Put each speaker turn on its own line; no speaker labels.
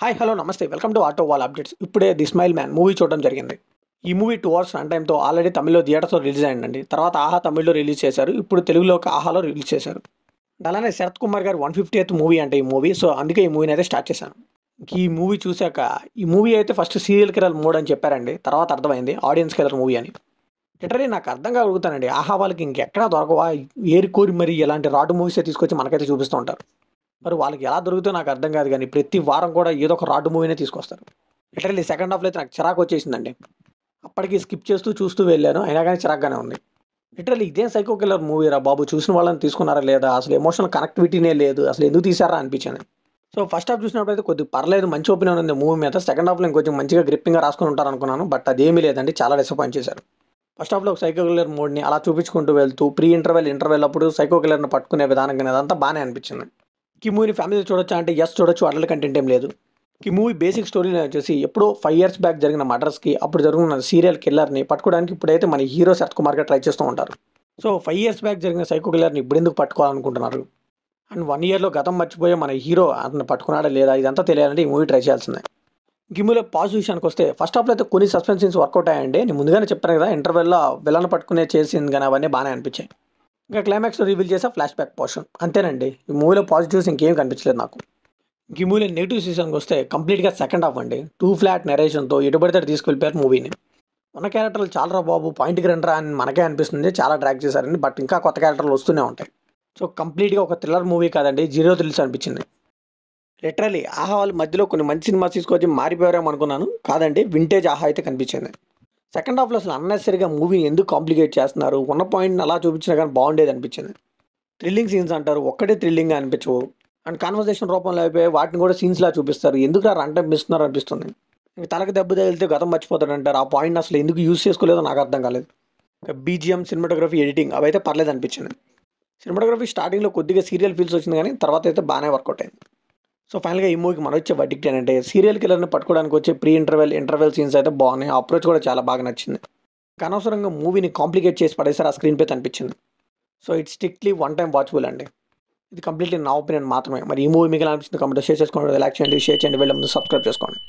Hi hello నమస్తే welcome to auto wall updates. ఇప్పుడే the smile man movie చూడడం జరిగింది. ఈ మూవీ 2 అవర్స్ రన్ టైమ్తో ఆల్రెడీ తమిళ్లో థియేటర్స్లో రిలీజ్ అయిందండి. తర్వాత ఆహా తమిళ్లో రిలీజ్ చేశారు. ఇప్పుడు తెలుగులో ఆహాలో రిలీజ్ చేశారు. అలానే శరత్ కుమార్ గారు 150th మూవీ అంటే ఈ మూవీ. సో అందుకే ఈ మూవీని అయితే స్టార్ట్ చేశాను. ఈ మూవీ చూశాక ఈ మూవీ అయితే ఫస్ట్ సీరియల్ కిల్లర్ మోడ్ అని చెప్పారండి. తర్వాత అర్థమైంది ఆడియన్స్ కిల్లర్ మూవీ అని. లిటరలీ నాకు అర్థంగా అడుగుతానండి, ఆహా వాళ్ళకి ఇంకెక్కడా దొరకవా, ఏరి కోరి మరి ఎలాంటి రాడు మూవీసే తీసుకొచ్చి మనకైతే చూపిస్తూ ఉంటారు. మరి వాళ్ళకి ఎలా దొరుకుతుందో నాకు అర్థం కాదు, కానీ ప్రతి వారం కూడా ఏదో ఒక రాడ్ మూవీనే తీసుకొస్తారు. లిటరల్లీ సెకండ్ హాఫ్లో అయితే నాకు చిరాకు వచ్చేసిందండి. అప్పటికి స్కిప్ చేస్తూ చూస్తూ వెళ్ళాను, అయినా కానీ చిరాగ్గానే ఉంది. లిటరల్లీ ఇదేం సైకో కిల్లర్ మూవీ రా బాబు, చూసిన వాళ్ళని తీసుకున్నారా లేదా, అసలు ఎమోషనల్ కనెక్టివిటీనే లేదు, అసలు ఎందుకు తీసారా అనిపించింది. సో ఫస్ట్ హాఫ్ చూసినప్పుడు అయితే కొద్దిగా పర్లేదు, మంచి ఒపీనియన్ ఉంది మూవీ మీద. సెకండ్ హాఫ్లో ఇంకొంచెం మంచిగా గ్రిప్పింగ్గా రాసుకుని ఉంటారు అనుకున్నాను, బట్ అదేమీ లేదండి, చాలా డిసప్పాయింట్ చేశారు. ఫస్ట్ హాఫ్లో ఒక సైకో కిల్లర్ మోడ్ని అలా చూపించుకుంటూ వెళ్తూ ప్రీ ఇంటర్వెల్ అప్పుడు సైకో కిల్లర్ని పట్టుకునే విధానం కానీ అదంతా బాగానే అనిపించింది. ఈ మూవీని ఫ్యామిలీ చూడొచ్చా అంటే ఎస్ చూడొచ్చు, అడల్ట్ కంటెంట్ ఏం లేదు. ఈ మూవీ బేసిక్ స్టోరీ వచ్చేసి ఎప్పుడో 5 years బ్యాక్ జరిగిన మర్డర్స్కి అప్పుడు జరిగిన సీరియల్ కిల్లర్ని పట్టుకోవడానికి ఇప్పుడైతే మన హీరో శరత్ కుమార్గా ట్రై చేస్తూ ఉంటారు. సో 5 years బ్యాక్ జరిగిన సైకో కిల్లర్ని ఇప్పుడు ఎందుకు పట్టుకోవాలనుకుంటున్నారు, అండ్ 1 yearలో గతం మర్చిపోయే మన హీరో అతను పట్టుకున్నాడా లేదా, ఇదంతా తెలియాలంటే ఈ మూవీ ట్రై చేయాల్సిందే. ఈ మూవీలో పాజిటివ్ విషయానికి వస్తే ఫస్ట్ హాఫ్లో అయితే కొన్ని సస్పెన్స్ సీన్స్ వర్కౌట్ అయ్యాయండి. నేను ముందుగానే చెప్పాను కదా, ఇంటర్వెల్లో విలన్ పట్టుకునే చేసింది కానీ అవన్నీ బాగానే అనిపించాయి. ఇంకా క్లైమాక్స్లో రివీల్ చేసే ఫ్లాష్ బ్యాక్ పోర్షన్ అంతేనండి. ఈ మూవీలో పాజిటివ్స్ ఇంకేం కనిపించలేదు నాకు. ఈ మూవీలో నెగిటివ్ సీజన్కి వస్తే కంప్లీట్గా సెకండ్ హాఫ్ అండి. టూ ఫ్లాట్ నెరేషన్తో ఎటుబడితే తీసుకెళ్ళిపోయారు మూవీని. ఉన్న క్యారెక్టర్లు చాలా బాబు, పాయింట్కి రండి అని మనకే అనిపిస్తుంది, చాలా డ్రాక్ చేశారండి. బట్ ఇంకా కొత్త క్యారెక్టర్లు వస్తూనే ఉంటాయి. సో కంప్లీట్గా ఒక థ్రిల్లర్ మూవీ కాదండి, జీరో థ్రిల్స్ అనిపించింది. లిటరలీ ఆహా వాళ్ళ మధ్యలో కొన్ని మంచి సినిమా తీసుకొచ్చి మారిపోయారేమో అనుకున్నాను, కాదండి వింటేజ్ ఆహా అయితే కనిపించింది. సెకండ్ హాఫ్లో అసలు అన్నెసరీగా మూవీని ఎందుకు కాంప్లికేట్ చేస్తున్నారు, ఉన్న పాయింట్ని అలా చూపించినా కానీ బాగుండేది అనిపించింది. థ్రిల్లింగ్ సీన్స్ అంటారు, ఒక్కటే థ్రిల్లింగ్ అనిపించవు. అండ్ కాన్వర్సేషన్ రూపంలో అయిపోయి వాటిని కూడా సీన్స్లా చూపిస్తారు, ఎందుకు రన్ టైం ఇస్తున్నారు అనిపిస్తుంది. ఇంక తలకి దెబ్బ తగిలితే గతం మర్చిపోతాడంటారు, ఆ పాయింట్ అసలు ఎందుకు యూజ్ చేసుకోలేదో నాకు అర్థం కాలేదు. బీజిఎం, సినిమాటోగ్రఫీ, ఎడిటింగ్ అవైతే పర్లేదు అనిపించింది. సినిమాటోగ్రఫీ స్టార్టింగ్లో కొద్దిగా సీరియల్ ఫీల్స్ వచ్చింది, కానీ తర్వాత అయితే బాగానే వర్కౌట్ అయింది. సో ఫైనల్గా ఈ మూవీకి మనం వచ్చే వర్డిక్ట్ ఏంటంటే, సీరియల్ కిల్లర్ని పట్టుకోవడానికి వచ్చే ప్రీ ఇంటర్వెల్ సీన్స్ అయితే బాగున్నాయి, అప్రోచ్ కూడా చాలా బాగా నచ్చింది. అనవసరంగా మూవీని కాంప్లికేట్ చేసి పడేసారు ఆ స్క్రీన్ పే అనిపించింది. So it's strictly one time watchable అండి. ఇది కంప్లీట్లీ నా ఒపీనియన్ మాత్రమే. మరి ఈ మూవీ మీకు ఎలా అనిపిస్తుంది కామెంట్ షేర్ చేసుకోండి, లైక్ చేయండి, షేర్ చేయండి, వెళ్ళే ముందు సబ్స్క్రైబ్ చేసుకోండి.